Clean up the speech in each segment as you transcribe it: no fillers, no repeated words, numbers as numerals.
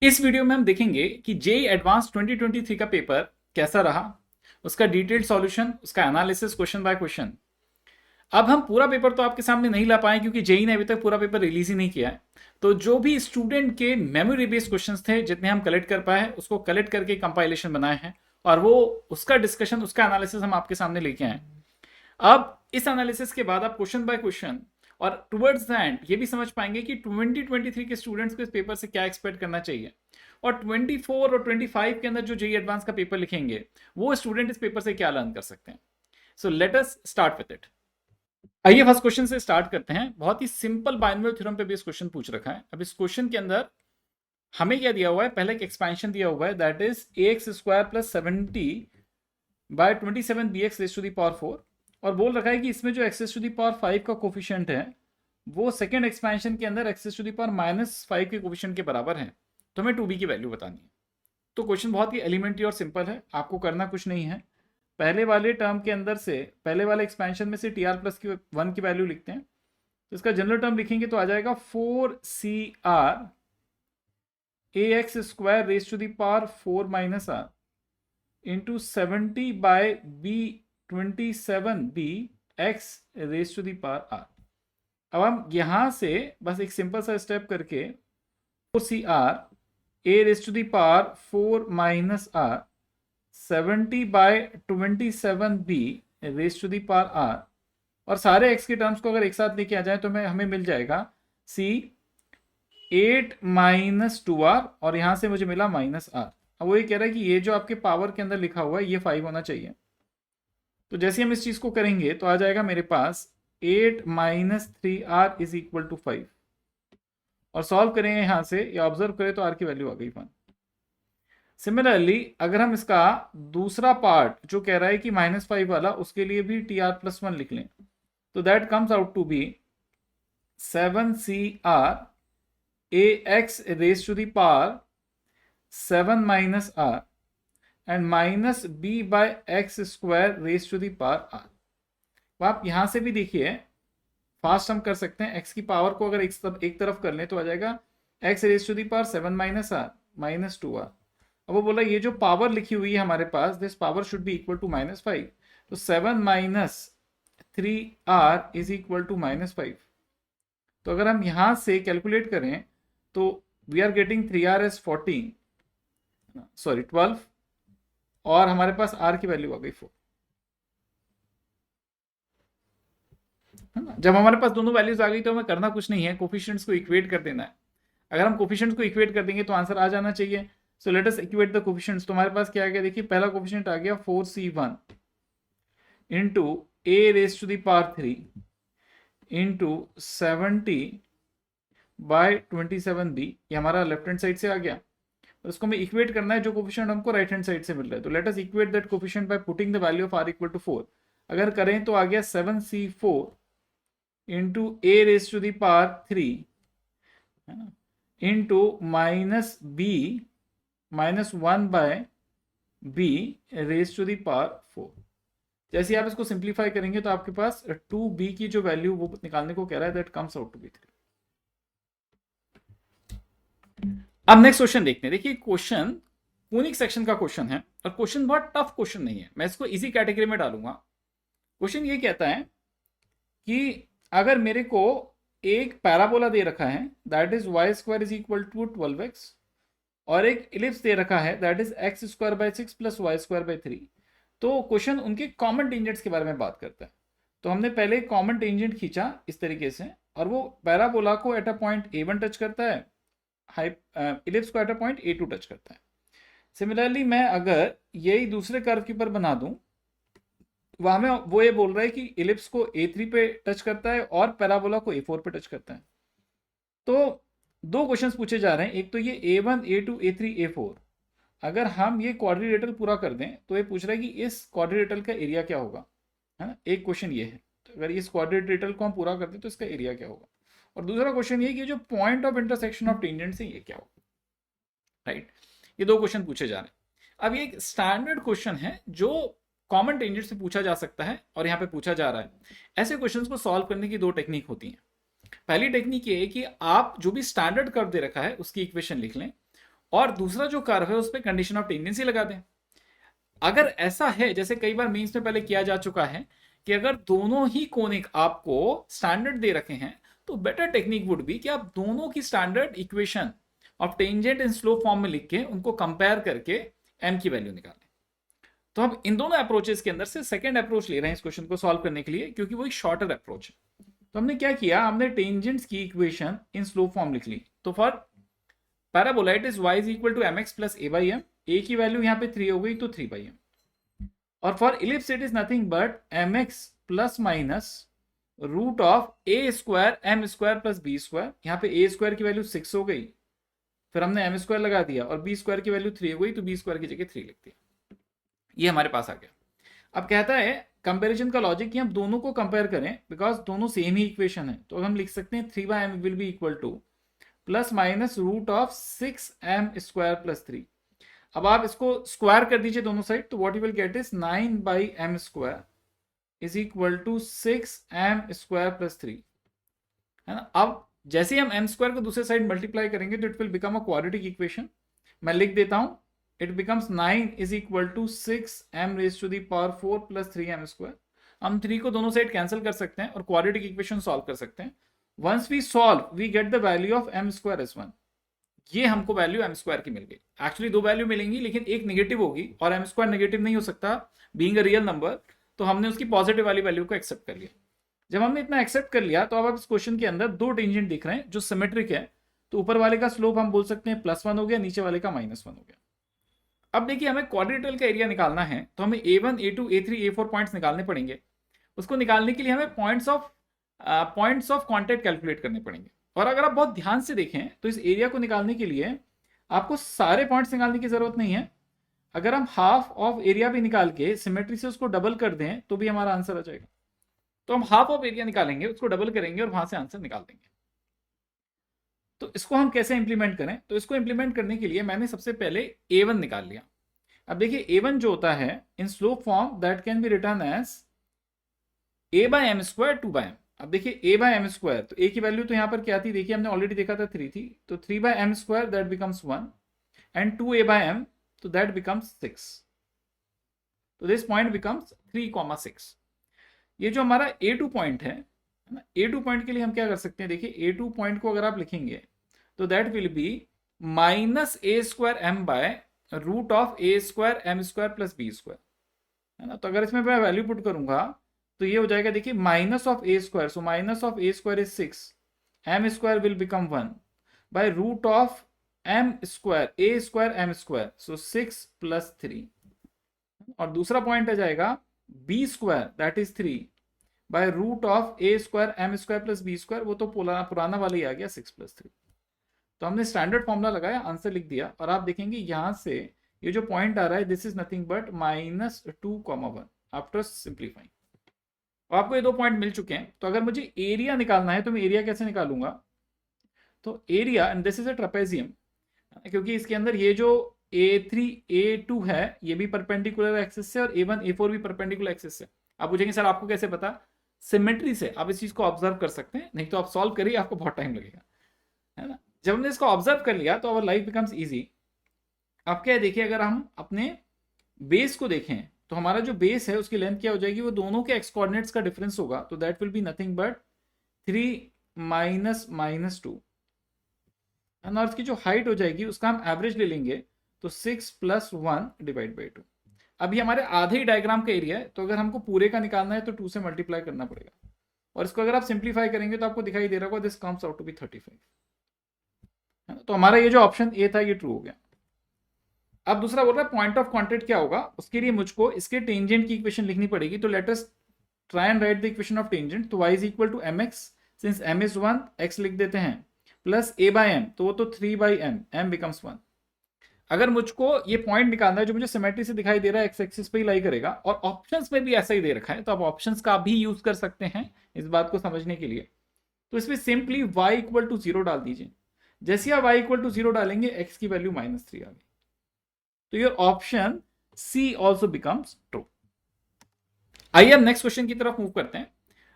इस वीडियो में हम देखेंगे कि जेईई एडवांस 2023 का पेपर कैसा रहा, उसका डिटेल्ड सॉल्यूशन, उसका एनालिसिस क्वेश्चन बाय क्वेश्चन। अब हम पूरा पेपर तो आपके सामने नहीं ला पाए क्योंकि जेईई ने अभी तक पूरा पेपर रिलीज ही नहीं किया है। तो जो भी स्टूडेंट के मेमोरी बेस्ड क्वेश्चंस थे, जितने हम कलेक्ट कर पाए हैं, उसको कलेक्ट करके कंपाइलेशन बनाए हैं और वो उसका डिस्कशन, उसका एनालिसिस हम आपके सामने लेके आए। अब इस एनालिसिस के बाद आप क्वेश्चन बाय क्वेश्चन और टुवर्ड्स द एंड ये भी समझ पाएंगे कि 2023 के स्टूडेंट्स को इस पेपर से क्या एक्सपेक्ट करना चाहिए और 24 और 25 के अंदर जो जेईई एडवांस का पेपर लिखेंगे वो स्टूडेंट इस पेपर से क्या लर्न कर सकते हैं। So let us start with it. आइए फर्स्ट क्वेश्चन से स्टार्ट करते हैं। बहुत ही सिंपल बाइनोमियल थ्योरम पे बेस्ड क्वेश्चन पूछ रखा है। अब इस क्वेश्चन के अंदर हमें क्या दिया हुआ है, पहले एक एक्सपेंशन दिया हुआ है that is ax square plus 70 by 27 bx raise to the power 4 और बोल रखा है कि इसमें जो x raise to the power 5 का कोफिशिएंट है वो सेकंड एक्सपेंशन के अंदर x raise to the power -5 के कोफिशिएंट के बराबर है। तो हमें 2b की वैल्यू बतानी है। तो क्वेश्चन बहुत ही एलिमेंट्री और सिंपल है, आपको करना कुछ नहीं है। पहले वाले टर्म के अंदर से, पहले वाले एक्सपेंशन में से टी आर प्लस की 1 की वैल्यू लिखते हैं। तो इसका जनरल टर्म लिखेंगे तो आ जाएगा 4cr ax square raise to the power 4 minus r into 70 by b 27b x raise to the power r. अब हम यहां से बस एक सिंपल सा स्टेप करके 4cr a raise to the power 4 minus r 70 by 27b raise to the power r और सारे x के टर्म्स को अगर एक साथ लेके आ जाए तो हमें मिल जाएगा c 8 माइनस 2r और यहां से मुझे मिला माइनस r। अब वो ये कह रहा है कि ये जो आपके पावर के अंदर लिखा हुआ है ये 5 होना चाहिए। तो जैसे हम इस चीज को करेंगे तो आ जाएगा मेरे पास 8 minus 3r is equal to 5 और सॉल्व करेंगे यहां से या ऑब्जर्व करें तो r की वैल्यू आ गई 1। सिमिलरली अगर हम इसका दूसरा पार्ट जो कह रहा है कि -5 वाला, उसके लिए भी tr+1 लिख लें तो that comes out to be 7cr ax raise to the power 7 minus r and minus b by x square raise to the power r। तो आप यहां से भी देखिए, फास्ट हम कर सकते हैं। x की पावर को अगर एक तरफ कर लें तो आ जाएगा x raise to the power 7 minus r minus 2r। अब वो बोला ये जो पावर लिखी हुई है हमारे पास, this power should be equal to -5। तो 7 minus 3r is equal to -5। तो अगर हम यहां से कैलकुलेट करें तो we are getting 3r as 12 और हमारे पास r की वैल्यू आ गई 4, है ना। जब हमारे पास दोनों वैल्यूज आ गई तो हमें करना कुछ नहीं है, कोफिशिएंट्स को इक्वेट कर देना है। अगर हम कोफिशिएंट्स को इक्वेट कर देंगे तो आंसर आ जाना चाहिए। So let us equate the coefficients. तो हमारे पास क्या आ गया, देखिए पहला कोफिशिएंट आ गया 4c1 into a raise to the power 3 into 70 by 27b, ये हमारा लेफ्ट हैंड साइड से आ गया और इसको हमें इक्वेट करना है जो कोफिशिएंट हमको राइट हैंड साइड से मिल रहा है। तो let us equate that coefficient by putting the value of r equal to 4। अगर करें तो आ गया 7c4 into a raise to the power 3 है ना into minus b -1 by b raise to the power 4। जैसे आप इसको सिंप्लीफाई करेंगे तो आपके पास 2b की जो वैल्यू वो निकालने को कह रहा है, that comes out to be 3। अब नेक्स्ट क्वेश्चन देखते हैं। देखिए क्वेश्चन कोनिक सेक्शन का क्वेश्चन है और क्वेश्चन बहुत टफ क्वेश्चन नहीं है, मैं इसको इजी कैटेगरी में डालूंगा। क्वेश्चन ये कहता है कि अगर मेरे को एक पैराबोला दे रखा है that is y square is equal to 12x और एक इलिप्स दे रखा है that is x square by 6 plus y square by 3। तो क्वेश्चन उनके कॉमन टेंजेंट्स के बारे में बात करता है। तो हमने पहले कॉमन टेंजेंट खींचा इस तरीके से और वो पैराबोला को at a point a1 touch करता है, इलिप्स को at a point a2 touch करता है। सिमिलरली मैं अगर यही दूसरे कर्व के ऊपर बना दूं, वहां में वो ये बोल रहा है कि इलिप्स को a3 पे टच करता है और पैराबोला को a4 पे टच करता है। तो दो क्वेश्चंस पूछे जा रहे हैं, एक तो ये a1 a2 a3 a4। अगर हम ये क्वाड्रिलेटरल पूरा कर दें तो ये पूछ रहा है कि इस क्वाड्रिलेटरल का एरिया क्या होगा, है ना। एक क्वेश्चन ये है, तो अगर इस क्वाड्रिलेटरल को हम पूरा कर दें तो इसका एरिया क्या होगा। और दूसरा क्वेश्चन ये कि जो point of intersection of tangents है ये क्या होगा, राइट। ये दो क्वेश्चन पूछे जा रहे हैं। अब ये एक स्टैंडर्ड क्वेश्चन है जो कॉमन टेंजेंट से पूछा जा सकता है और यहाँ पे पूछा जा रहा है। ऐसे क्वेश्चंस को सॉल्व करने की दो टेक्निक होती हैं। पहली टेक्निक ये है कि आप जो भी स्टैंडर्ड कर्व दे रखा है उसकी इक्वेशन लिख लें और दूसरा जो कर्व है उस पर कंडीशन ऑफ टेंडेंसी लगा दें। अगर ऐसा है, जैसे कई बार मीन्स में पहले किया जा चुका है, कि अगर दोनों ही कोनिक आपको स्टैंडर्ड दे रखे हैं, तो बेटर टेक्निक वुड बी कि आप दोनों की standard equation of tangent in slope form में लिख के उनको कंपेयर करके एम की वैल्यू निकालें। तो हम इन दोनों अप्रोचेस के अंदर से सेकंड अप्रोच ले रहे हैं इस क्वेश्चन को सॉल्व करने के लिए, क्योंकि वो एक शॉर्टर अप्रोच है। तो हमने क्या किया, हमने टेंजेंट्स की इक्वेशन इन स्लोप फॉर्म लिख ली। तो for parabola it is y is equal to mx plus a/m, a की वैल्यू यहाँ पे 3 हो गई तो 3/m। और for ellipse it is nothing but mx plus minus root of a square m square plus b square. यहाँ पे a स्क्वायर की वैल्यू 6 हो गई, फिर हमने m स्क्वायर लगा दिया, और b स्क्वायर की वैल्यू 3 हो गई तो b स्क्वायर की जगह 3 लिख दिया। ये हमारे पास आ गया। अब कहता है कंपैरिजन का लॉजिक कि हम दोनों को कंपेयर करें, बिकॉज दोनों सेम ही इक्वेशन है। तो हम लिख सकते हैं 3/m will be equal to plus minus root of 6m square plus 3। अब आप इसको स्क्वायर कर दीजिए दोनों साइड, तो what you will get is 9/m square is equal to 6m square plus 3, है ना। अब जैसे ही हम m स्क्वायर को दूसरे साइड मल्टीप्लाई करेंगे तो it will become a quadratic equation. मैं लिख देता हूं, it becomes 9 is equal to 6m raised to the power 4 plus 3m square। हम 3 को दोनों साइड कैंसिल कर सकते हैं और क्वाड्रेटिक इक्वेशन सॉल्व कर सकते हैं। Once we solve we get the value of m square as 1। ये हमको वैल्यू m स्क्वायर की मिल गई। एक्चुअली दो वैल्यू मिलेंगी, लेकिन एक नेगेटिव होगी और m स्क्वायर नेगेटिव नहीं हो सकता बीइंग अ रियल नंबर, तो हमने उसकी पॉजिटिव वाली वैल्यू को एक्सेप्ट कर लिया। जब हमने इतना एक्सेप्ट कर लिया, तो अब इस क्वेश्चन के अंदर दो टेंजेंट दिख रहे हैं जो सिमेट्रिक है। तो ऊपर वाले का स्लोप हम बोल सकते हैं +1 हो गया, नीचे वाले का -1 हो गया। अब देखिए, हमें क्वाड्रेटल का एरिया निकालना है, तो हमें a1 a2 a3 a4 points निकालने पड़ेंगे। उसको निकालने के लिए हमें पॉइंट्स ऑफ कांटेक्ट कैलकुलेट करने पड़ेंगे। और अगर आप बहुत ध्यान से देखें तो इस एरिया को निकालने के लिए आपको सारे पॉइंट्स निकालने की जरूरत नहीं है। अगर हम हाफ ऑफ एरिया भी निकाल के सिमेट्री से उसको डबल कर दें तो भी हमारा आंसर आ जाएगा। तो हम हाफ ऑफ एरिया निकालेंगे, उसको डबल करेंगे और वहां से आंसर निकाल देंगे। तो इसको हम कैसे इंप्लीमेंट करें, तो इसको इंप्लीमेंट करने के लिए मैंने सबसे पहले a1 निकाल लिया। अब देखिए a1 जो होता है in slope form that can be written as a/m square 2/m। अब देखिए a/m स्क्वायर, तो a की वैल्यू तो यहाँ पर क्या थी, देखिए हमने ऑलरेडी देखा था 3 थी, तो 3/m square that becomes 1 and 2a/m तो दैट बिकम्स 6। तो दिस पॉइंट बिकम्स 3,6। ये जो हमारा a2 पॉइंट है ना, a2 पॉइंट के लिए हम क्या कर सकते हैं, देखिए a2 पॉइंट को अगर आप लिखेंगे तो that will be -a square m by root of a square m square plus b square, है ना। तो अगर इसमें मैं वैल्यू पुट करूंगा तो ये हो जाएगा, देखिए minus of a square, so minus of a square is 6, m square will become 1 by root of m square a square m square, so 6 plus 3। और दूसरा पॉइंट आ जाएगा b square that is 3 by root of a square m square plus b square, वो तो पुराना वाला ही आ गया 6 plus 3। तो हमने स्टैंडर्ड फॉर्मूला लगाया, आंसर लिख दिया, और आप देखेंगे यहां से ये जो पॉइंट आ रहा है this is nothing but -2,1 after simplifying. आपको ये दो पॉइंट मिल चुके हैं। तो अगर मुझे एरिया निकालना है तो मैं एरिया कैसे निकालूंगा, तो area, and this is a trapezium, क्योंकि इसके अंदर ये जो a3 a2 है ये भी परपेंडिकुलर एक्सिस से और a1 a4 भी परपेंडिकुलर एक्सिस से। आप पूछेंगे सर आपको कैसे पता, सिमेट्री से आप इस चीज को ऑब्जर्व कर सकते हैं, नहीं तो आप सॉल्व करिए आपको बहुत टाइम लगेगा, है ना। जब हमने इसको ऑब्जर्व कर लिया तो आवर लाइफ बिकम्स इजी। अब क्या है, देखिए अगर हम अपने बेस को देखें तो हमारा जो बेस है उसकी लेंथ क्या हो जाएगी, वो दोनों के एक्स कोऑर्डिनेट्स का डिफरेंस होगा, तो that will be nothing but 3 - -2, और उसकी जो हाइट हो जाएगी उसका हम एवरेज ले लेंगे, तो 6 + 1 डिवाइड बाई 2। अभी हमारे आधे ही डायग्राम का एरिया है, तो अगर हमको पूरे का निकालना है तो 2 से मल्टीप्लाई करना पड़ेगा, और इसको अगर आप सिंप्लीफाई करेंगे तो आपको दिखाई दे रहा होगा this comes out to be 35। तो हमारा ये जो ऑप्शन ए था ये ट्रू हो गया। अब दूसरा बोल रहा है पॉइंट ऑफ कांटेक्ट क्या होगा, उसके लिए मुझको इसके टेंजेंट की इक्वेशन लिखनी पड़ेगी। तो let us try and write the equation of tangent. तो y is equal to mx, since m is 1 x लिख देते हैं, प्लस a/m, तो वो तो 3/m, m बिकम्स 1। अगर मुझको ये पॉइंट निकालना है जो मुझे सिमेट्री से दिखाई दे रहा है, एक्स एक्सिस पे ही लाई करेगा, और ऑप्शंस में भी ऐसा ही दे रखा है, तो आप ऑप्शंस का भी यूज कर सकते हैं इस बात को समझने के लिए। तो इसमें सिंपली y इक्वल टू 0 डाल दीजिए। जैसे आप y इक्वल टू 0 डालेंगे x की वैल्यू -3 आ गई, तो your option C also becomes true. आइए अब नेक्स्ट क्वेश्चन की तरफ मूव करते हैं।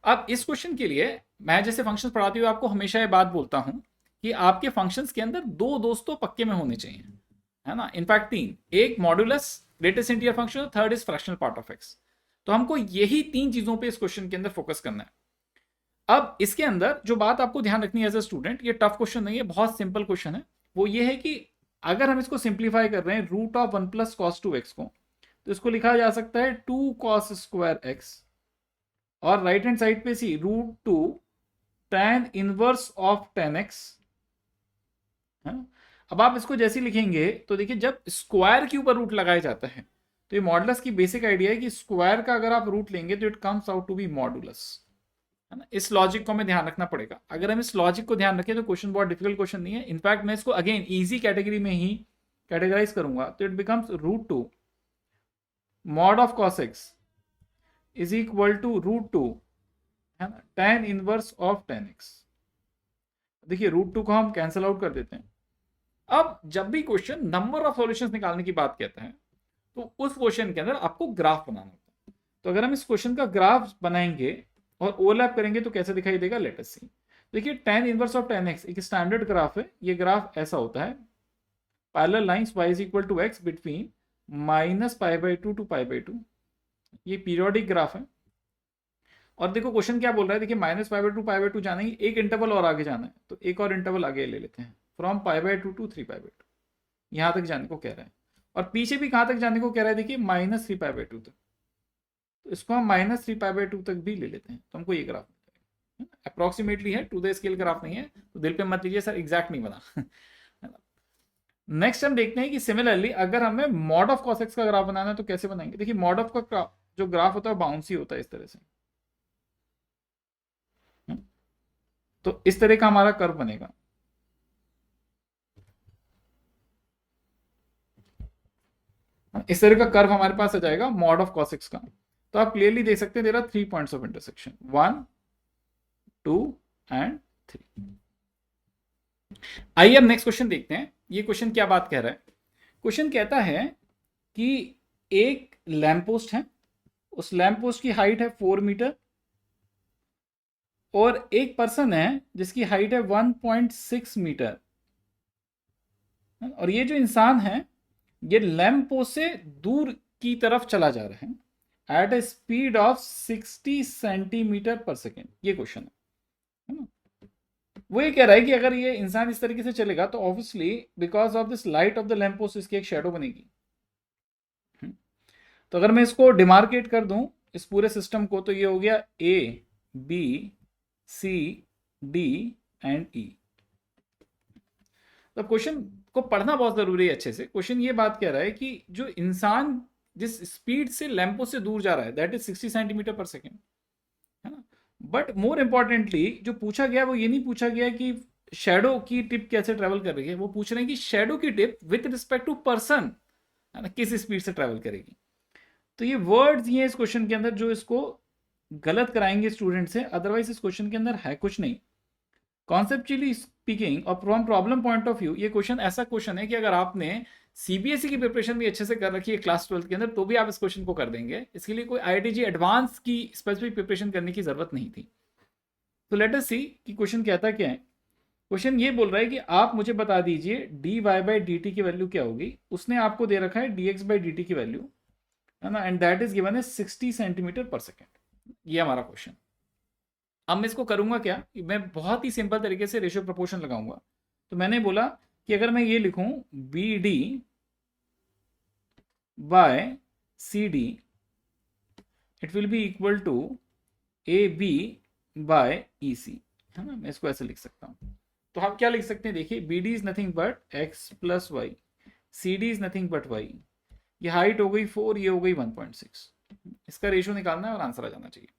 अब इस क्वेश्चन के लिए मैं जैसे फंक्शन पढ़ाते हुए आपको हमेशा ये बात बोलता हूं कि आपके फंक्शंस के अंदर दो दोस्त तो पक्के में होने चाहिए। है ना, इनफैक्ट 3, एक modulus, greatest integer function, third is fractional part of x. तो हमको यही 3 चीजों पे इस क्वेश्चन के अंदर फोकस करना है। अब इसके अंदर जो बात आपको ध्यान रखनी है एज ए स्टूडेंट, ये टफ क्वेश्चन नहीं है, बहुत सिंपल क्वेश्चन है। वो ये है कि अगर हम इसको सिंप्लीफाई कर रहे हैं root of 1 plus cos 2x को, तो इसको लिखा जा सकता है 2 कॉस स्क्वायर एक्स, और राइट हैंड साइड पे C root 2 tan inverse of 10x है ना। अब आप इसको जैसे लिखेंगे तो देखिए, जब स्क्वायर के ऊपर रूट लगाया जाता है तो ये मॉडुलस की बेसिक आइडिया है कि स्क्वायर का अगर आप रूट लेंगे तो it comes out to be modulus, है ना। इस लॉजिक को हमें ध्यान रखना पड़ेगा। अगर हम इस लॉजिक को ध्यान रखें तो क्वेश्चन बहुत डिफिकल्ट क्वेश्चन नहीं है। इनफैक्ट मैं इसको अगेन इजी कैटेगरी में ही कैटेगराइज करूंगा, तो it becomes root 2 mod of cos x is equal to root 2 है ना tan इनवर्स ऑफ 10x। देखिए रूट 2 को हम कैंसिल आउट कर देते हैं। अब जब भी क्वेश्चन नंबर ऑफ सॉल्यूशंस निकालने की बात कहता है तो उस क्वेश्चन के अंदर आपको ग्राफ बनाना होता है। तो अगर हम इस क्वेश्चन का ग्राफ बनाएंगे और ओवरलैप करेंगे तो कैसे दिखाई देगा, लेट अस सी। देखिए tan इनवर्स ऑफ 10x एक स्टैंडर्ड ग्राफ है। ये ग्राफ ऐसा होता है, parallel lines y is equal to x between -π/2 to π/2। ये पीरियोडिक ग्राफ है। और देखो क्वेश्चन क्या बोल रहा है, देखिए -π/2 π/2 जाना ही, एक इंटरवल और आगे जाना है, तो एक और इंटरवल आगे ले लेते हैं, फ्रॉम π/2 टू 3π/2, यहां तक जाने को कह रहा है। और पीछे भी कहां तक जाने को कह रहा है, देखिए -3π/2 तक, तो इसको हम -3π/2 तक भी ले लेते हैं, तो हमको ये ग्राफ अप्रोक्सीमेटली है, टू द स्केल ग्राफ नहीं है, तो दिल पे मत लीजिए सर एग्जैक्ट नहीं बना। नेक्स्ट हम देखते हैं कि सिमिलरली अगर हमें मॉड ऑफ कॉस एक्स का ग्राफ बनाना है तो कैसे बनाएंगे। देखिए मॉड ऑफ का जो ग्राफ होता है बाउंसी होता है इस तरह से, तो इस तरह का हमारा कर्व बनेगा। इस तरह का कर्व हमारे पास आ जाएगा मॉड ऑफ कॉस एक्स का। तो आप क्लियरली देख सकते हैं there are 3 points of intersection, 1 2 and 3। आइए अब नेक्स्ट क्वेश्चन देखते हैं। ये क्वेश्चन क्या बात कह रहा है। क्वेश्चन कहता है कि एक लैंप पोस्ट है, उस लैंप पोस्ट की हाइट है 4 मीटर, और एक पर्सन है जिसकी हाइट है 1.6 मीटर, और ये जो इंसान है ये लैंप पोस्ट से दूर की तरफ चला जा रहा है at a speed of 60 centimetre per second. ये क्वेश्चन है ना। वो ये कह रहा है कि अगर ये इंसान इस तरीके से चलेगा तो obviously because of this light of the lamp post इसकी एक शेडो बनेगी। तो अगर मैं इसको डिमार्केट कर दूं इस पूरे सिस्टम को, तो ये हो गया A B C D and E. तो क्वेश्चन को पढ़ना बहुत जरूरी है अच्छे से। क्वेश्चन ये बात कह रहा है कि जो इंसान जिस स्पीड से लैंपो से दूर जा रहा है that is 60 centimetre per second, है ना। बट मोर इंपॉर्टेंटली जो पूछा गया वो ये नहीं पूछा गया कि शेडो की टिप कैसे ट्रेवल कर रही है, वो पूछ रहे हैं कि शेडो की tip with respect to person, है ना, किस स्पीड से ट्रेवल करेगी। तो ये वर्ड्स ये इस क्वेश्चन के अंदर जो इसको गलत कराएंगे स्टूडेंट से, अदरवाइज इस क्वेश्चन के अंदर है कुछ नहीं। कॉन्सेप्चुअली स्पीकिंग और from problem point of view ये क्वेश्चन ऐसा क्वेश्चन है कि अगर आपने सीबीएसई की प्रिपरेशन भी अच्छे से कर रखी है क्लास 12 के अंदर तो भी आप इस क्वेश्चन को कर देंगे। इसके लिए कोई आईआईटीजी एडवांस की स्पेसिफिक प्रिपरेशन करने की जरूरत नहीं थी। तो लेट अस सी कि क्वेश्चन कहता क्या है। क्वेश्चन ये बोल रहा है कि आप मुझे बता दीजिए d y by d t की वैल्यू क्या होगी। उसने आपको दे रखा है d x by d t की वैल्यू, है ना, एंड दैट इज गिवन है 60 सेंटीमीटर पर सेकेंड। ये हमारा क्वेश्चन। अब मैं इसको करूंगा क्या, मैं बहुत ही सिंपल तरीके से रेशियो प्रोपोर्शन लगाऊंगा। तो मैंने बोला कि अगर मैं ये लिखूं B D by C D it will be equal to A B by E C, है ना। मैं इसको ऐसे लिख सकता हूं। तो हम क्या लिख सकते हैं, देखिए B D is nothing but x plus y, C D is nothing but y. ये हाइट हो गई 4, ये हो गई 1.6। इसका रेशियो निकालना है और आंसर आ जाना चाहिए।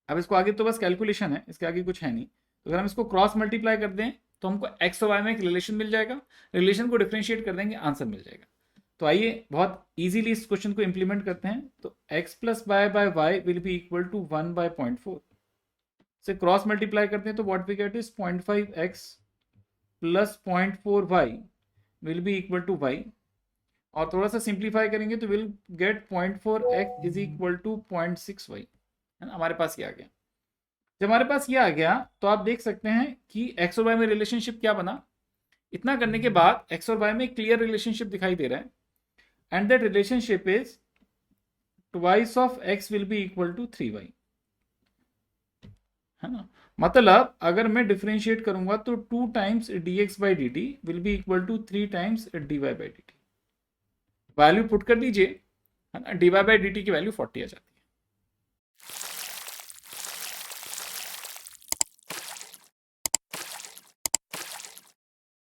अब इसको आगे तो बस कैलकुलेशन है, इसके आगे कुछ है नहीं। तो अगर हम इसको क्रॉस मल्टीप्लाई कर दें तो हमको एक्स और वाई में एक रिलेशन मिल जाएगा, रिलेशन को डिफरेंशिएट कर देंगे, आंसर मिल जाएगा। तो आइए बहुत इजीली इस क्वेश्चन को इंप्लीमेंट करते हैं। तो x plus y by y will be equal to 1 by 0.4 से क्रॉस मल्टीप्लाई करते हैं तो what we get is 0.5x plus 0.4y will be equal to y, और थोड़ा सा सिंप्लीफाई करेंगे तो will get 0.4x is equal to 0.6y, है ना। हमारे पास ये आ गया। जब हमारे पास ये आ गया तो आप देख सकते हैं कि एक्स और वाई में रिलेशनशिप क्या बना, इतना करने के बाद एक्स और वाई में क्लियर रिलेशनशिप दिखाई दे रहा है, and that relationship is twice of x will be equal to 3y, है ना। मतलब अगर मैं डिफरेंशिएट करूंगा तो 2 times dx by dt will be equal to 3 times dy by dt। Value put कर दीजिए, है ना, dy बाई dt की वैल्यू 40 आ जाती है।